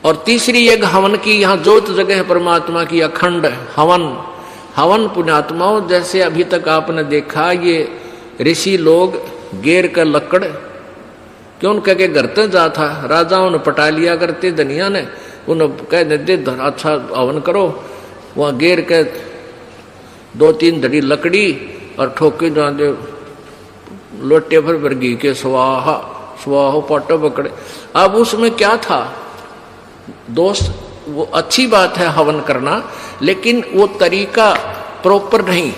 और तीसरी एक हवन की, यहाँ ज्योत जगह है परमात्मा की, अखंड हवन। हवन पुण्यात्माओं, जैसे अभी तक आपने देखा ये ऋषि लोग गेर का लकड़ क्यों कह के घर तक जा था, राजाओं ने पटा लिया करते, धनिया ने उन्हें कह देते अच्छा हवन करो, वहां गेर के 2-3 धड़ी लकड़ी और ठोके जा दे लोटे भर घी के स्वाहा स्वाहो पाटो पकड़े। अब उसमें क्या था दोस्त, वो अच्छी बात है हवन करना, लेकिन वो तरीका प्रॉपर नहीं।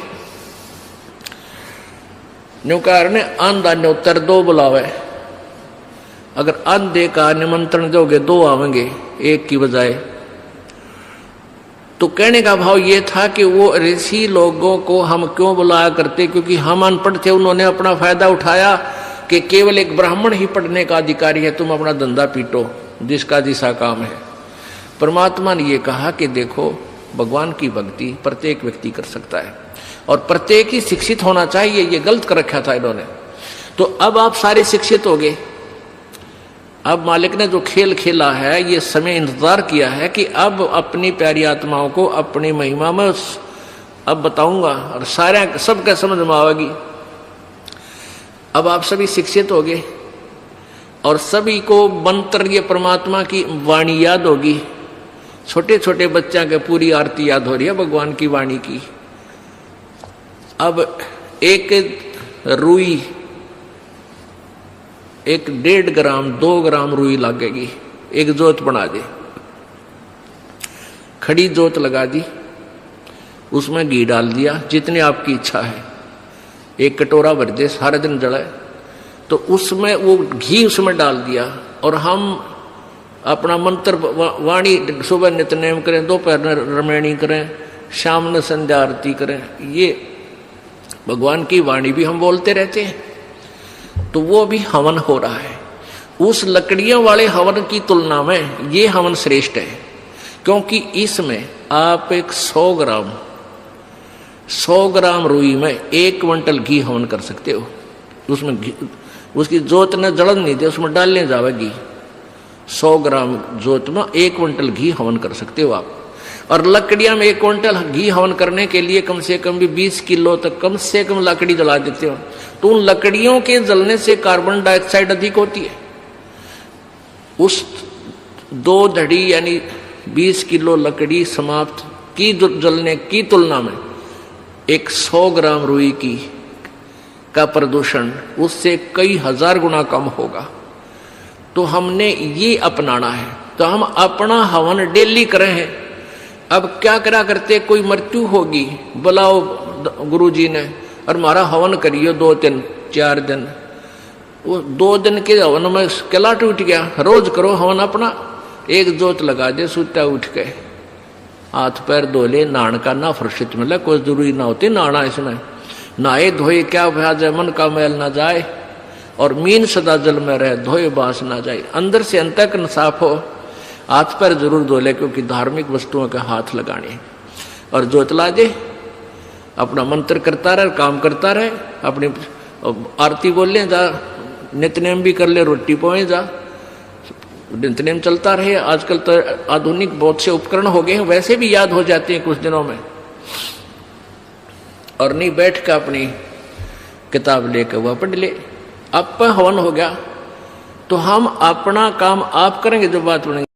न्यूकार ने आंधा न्योतर 2 बुलावे, अगर आंधे का निमंत्रण दोगे 2 आवेंगे एक की बजाय। तो कहने का भाव ये था कि वो ऋषि लोगों को हम क्यों बुलाया करते, क्योंकि हम अनपढ़ थे, उन्होंने अपना फायदा उठाया कि केवल एक ब्राह्मण ही पढ़ने का अधिकारी है, तुम अपना धंधा पीटो, जिसका जिसा काम है। परमात्मा ने ये कहा कि देखो भगवान की भक्ति प्रत्येक व्यक्ति कर सकता है और प्रत्येक ही शिक्षित होना चाहिए, ये गलत कर रखा था इन्होंने। तो अब आप सारे शिक्षित हो गए। अब मालिक ने जो खेल खेला है, ये समय इंतजार किया है कि अब अपनी प्यारी आत्माओं को अपनी महिमा में अब बताऊंगा और सारे सबका समझ में आवेगी। अब आप सभी शिक्षित हो गए और सभी को मंत्र ये परमात्मा की वाणी याद होगी। छोटे छोटे बच्चा के पूरी आरती याद हो रही है भगवान की वाणी की। अब एक रुई, 1.5 ग्राम 2 ग्राम रुई लगेगी, एक जोत बना दे, खड़ी जोत लगा दी, उसमें घी डाल दिया जितनी आपकी इच्छा है, 1 कटोरा भर दे, सारे दिन जलाए। तो उसमें वो घी उसमें डाल दिया और हम अपना मंत्र वाणी सुबह नित्यनेम करें, दोपहर रमैणी करें, शाम में संध्या आरती करें, ये भगवान की वाणी भी हम बोलते रहते हैं। तो वो भी हवन हो रहा है। उस लकड़ियों वाले हवन की तुलना में ये हवन श्रेष्ठ है, क्योंकि इसमें आप एक 100 ग्राम रुई में 1 क्विंटल घी हवन कर सकते हो। उसमें उसकी जोत न जलन नहीं दे, उसमें डालने जावेगी। 100 ग्राम जोत में 1 क्विंटल घी हवन कर सकते हो आप। और लकड़ियां में 1 क्विंटल घी हवन करने के लिए कम से कम भी 20 किलो तक कम से कम लकड़ी जला देते हो। तो उन लकड़ियों के जलने से कार्बन डाइऑक्साइड अधिक होती है। उस 2 धड़ी यानी 20 किलो लकड़ी समाप्त की जलने की तुलना में 100 ग्राम रुई की का प्रदूषण उससे कई हजार गुना कम होगा। तो हमने ये अपनाना है। तो हम अपना हवन डेली करें हैं। अब क्या करा करते, कोई मृत्यु होगी, बुलाओ गुरुजी ने और हमारा हवन करियो 2 दिन 4 दिन। वो 2 दिन के हवन में किला टूट गया। रोज करो हवन अपना, 1 जोत लगा दे, सुता उठ के हाथ पैर धो ले, नहाने का ना फुर्सत मिले, कोई जरूरी ना होती नहाना। इसमें नहाए धोए क्या भ्याज है, मन का मैल ना जाए और मीन सदा जल में रहे, धोए बांस ना जाए। अंदर से अंत तक साफ हो, हाथ पैर जरूर धो ले, क्योंकि धार्मिक वस्तुओं के हाथ लगाने। और जोत ला दे, अपना मंत्र करता रहे, काम करता रहे, अपनी आरती बोल ले, जा नित्यनेम भी कर ले, रोटी पोए जा, नित्यनेम चलता रहे। आजकल तो आधुनिक बहुत से उपकरण हो गए हैं, वैसे भी याद हो जाते हैं कुछ दिनों में। और नहीं बैठ कर अपनी किताब लेकर वह पढ़ ले। अब हवन हो गया तो हम अपना काम आप करेंगे, जो बात बनेगी।